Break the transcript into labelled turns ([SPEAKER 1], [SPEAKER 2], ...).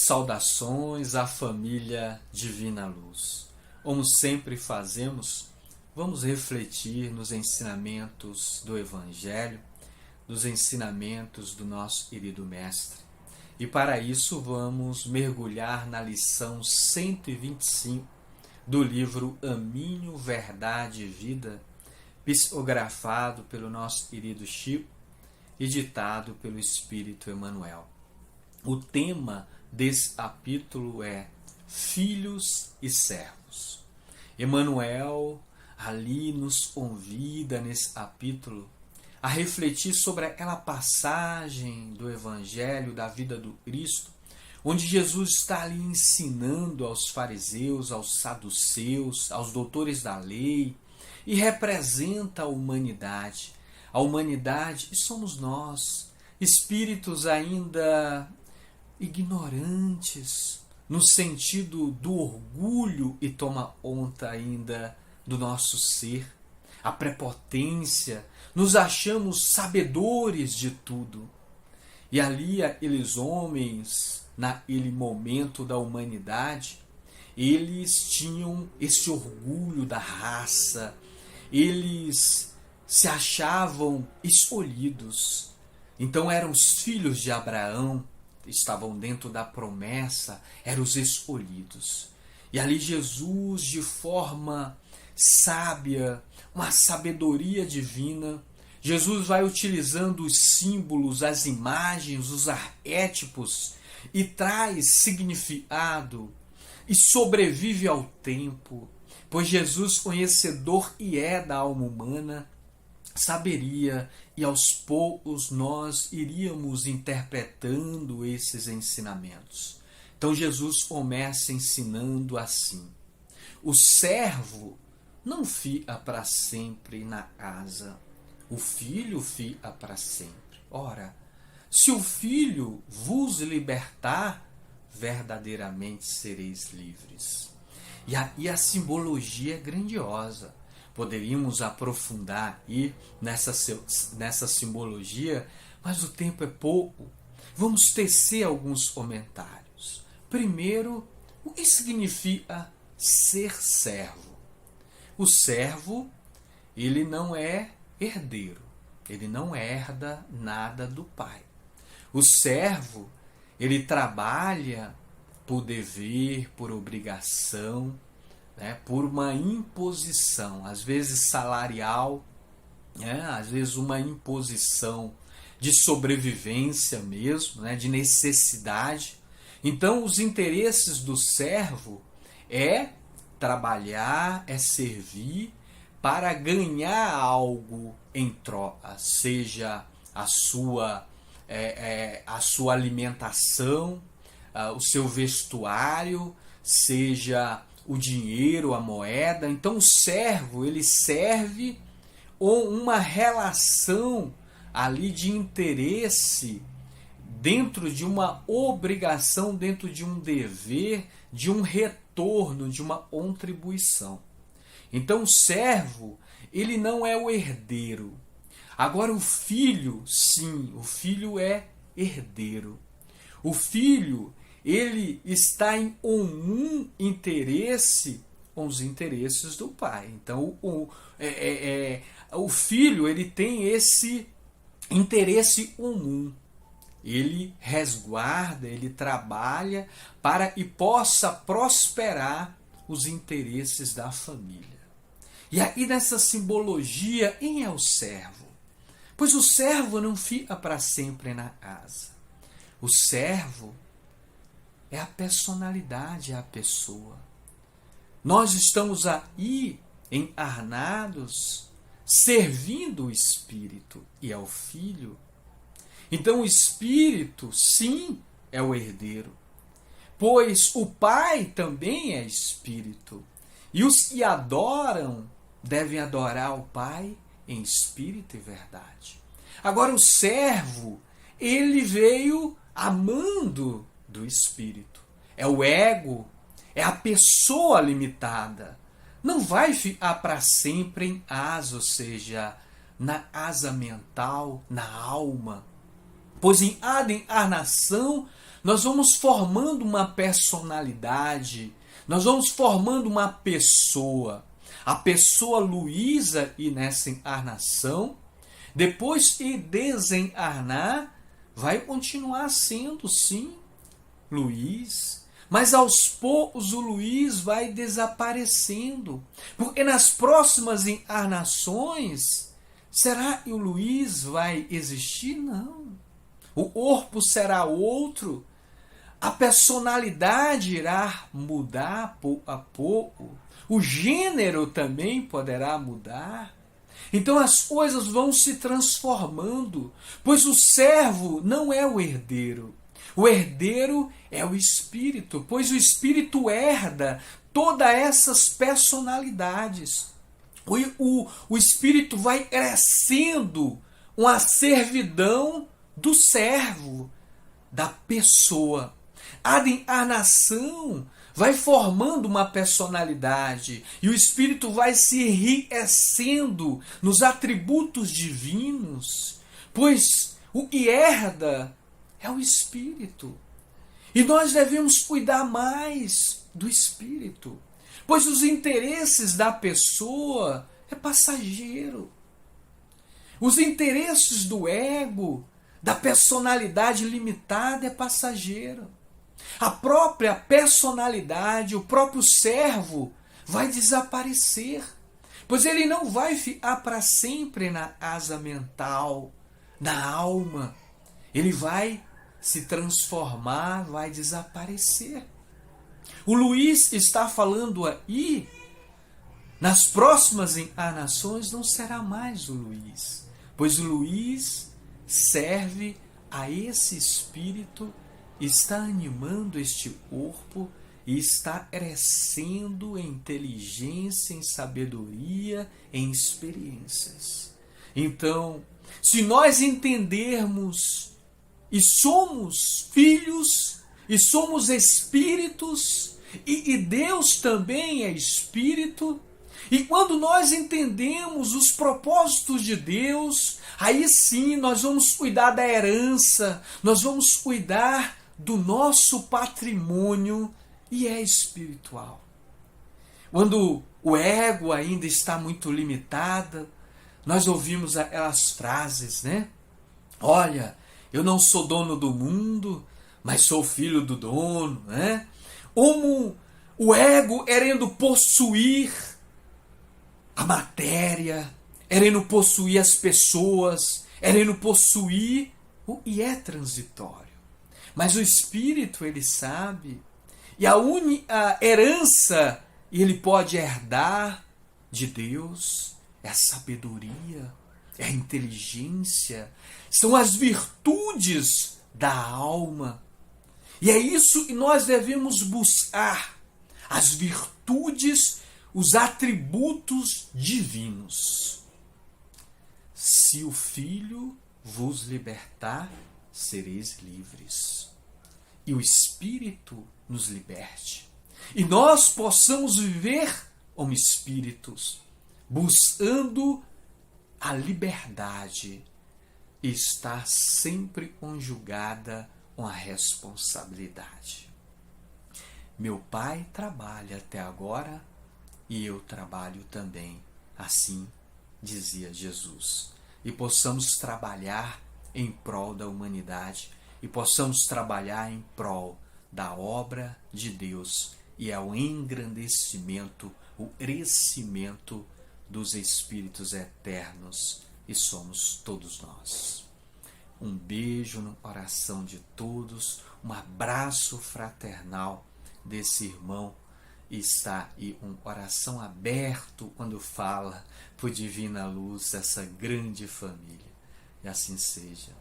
[SPEAKER 1] Saudações à família Divina Luz. Como sempre fazemos, vamos refletir nos ensinamentos do Evangelho, nos ensinamentos do nosso querido Mestre. E para isso vamos mergulhar na lição 125 do livro Caminho, Verdade e Vida, psicografado pelo nosso querido Chico e ditado pelo Espírito Emmanuel. O tema desse capítulo é Filhos e Servos. Emmanuel ali nos convida nesse capítulo a refletir sobre aquela passagem do Evangelho da vida do Cristo, onde Jesus está ali ensinando aos fariseus, aos saduceus, aos doutores da lei, e representa a humanidade. A humanidade e somos nós, espíritos ainda ignorantes, no sentido do orgulho e toma conta ainda do nosso ser, a prepotência, nos achamos sabedores de tudo. E ali aqueles homens, naquele momento da humanidade, eles tinham esse orgulho da raça, eles se achavam escolhidos. Então eram os filhos de Abraão, estavam dentro da promessa, eram os escolhidos. E ali Jesus, de forma sábia, uma sabedoria divina, Jesus vai utilizando os símbolos, as imagens, os arquétipos e traz significado e sobrevive ao tempo, pois Jesus, conhecedor e é da alma humana, saberia, e aos poucos nós iríamos interpretando esses ensinamentos. Então Jesus começa ensinando assim: o servo não fica para sempre na casa, o filho fica para sempre. Ora, se o filho vos libertar, verdadeiramente sereis livres. E aí a simbologia é grandiosa. Poderíamos aprofundar aí nessa simbologia, mas o tempo é pouco. Vamos tecer alguns comentários. Primeiro, o que significa ser servo? O servo, ele não é herdeiro, ele não herda nada do pai. O servo, ele trabalha por dever, por obrigação, por uma imposição, às vezes salarial, às vezes uma imposição de sobrevivência mesmo, de necessidade. Então, os interesses do servo é trabalhar, é servir para ganhar algo em troca, seja a sua alimentação, o seu vestuário, seja o dinheiro, a moeda. Então o servo, ele serve com uma relação ali de interesse, dentro de uma obrigação, dentro de um dever, de um retorno, de uma contribuição. Então o servo, ele não é o herdeiro. Agora o filho, sim, o filho é herdeiro. O filho, ele está em comum interesse com os interesses do pai. Então, o filho, ele tem esse interesse comum. Ele resguarda, ele trabalha para que possa prosperar os interesses da família. E aí, nessa simbologia, quem é o servo? Pois o servo não fica para sempre na casa. O servo é a personalidade, é a pessoa. Nós estamos aí encarnados, servindo o Espírito e ao Filho. Então o Espírito, sim, é o herdeiro, pois o Pai também é Espírito. E os que adoram devem adorar o Pai em espírito e verdade. Agora o servo, ele veio amando do Espírito. É o ego, é a pessoa limitada. Não vai ficar para sempre em asa, ou seja, na asa mental, na alma. Pois em cada encarnação nós vamos formando uma personalidade, nós vamos formando uma pessoa. A pessoa Luísa, e nessa encarnação, depois que desencarnar, vai continuar sendo, sim, Luiz. Mas aos poucos o Luiz vai desaparecendo. Porque nas próximas encarnações, será que o Luiz vai existir? Não. O corpo será outro. A personalidade irá mudar pouco a pouco. O gênero também poderá mudar. Então as coisas vão se transformando, pois o servo não é o herdeiro. O herdeiro é o espírito, pois o espírito herda todas essas personalidades. O espírito vai crescendo uma servidão do servo, da pessoa. A encarnação vai formando uma personalidade e o espírito vai se enriquecendo nos atributos divinos, pois o que herda é o espírito. E nós devemos cuidar mais do espírito, pois os interesses da pessoa é passageiro. Os interesses do ego, da personalidade limitada é passageiro. A própria personalidade, o próprio servo vai desaparecer, pois ele não vai ficar para sempre na asa mental, na alma. Ele vai se transformar, vai desaparecer. O Luiz está falando aí, nas próximas encarnações não será mais o Luiz, pois o Luiz serve a esse espírito, está animando este corpo e está crescendo em inteligência, em sabedoria, em experiências. Então, se nós entendermos e somos filhos, e somos espíritos, e Deus também é espírito, e quando nós entendemos os propósitos de Deus, aí sim nós vamos cuidar da herança, nós vamos cuidar do nosso patrimônio, e é espiritual. Quando o ego ainda está muito limitado, nós ouvimos aquelas frases, né? Olha, eu não sou dono do mundo, mas sou filho do dono, né? Como o ego querendo possuir a matéria, querendo possuir as pessoas, querendo possuir o que é transitório. Mas o espírito, ele sabe, e a única herança ele pode herdar de Deus é a sabedoria, é a inteligência, são as virtudes da alma. E é isso que nós devemos buscar, as virtudes, os atributos divinos. Se o Filho vos libertar, sereis livres. E o Espírito nos liberte. E nós possamos viver como espíritos, buscando a liberdade e estar sempre conjugada com a responsabilidade. Meu pai trabalha até agora e eu trabalho também, assim dizia Jesus. E possamos trabalhar em prol da humanidade e possamos trabalhar em prol da obra de Deus e ao engrandecimento, o crescimento dos espíritos eternos, e somos todos nós. Um beijo no coração de todos, um abraço fraternal desse irmão, e está aí um coração aberto quando fala por divina luz essa grande família. E assim seja.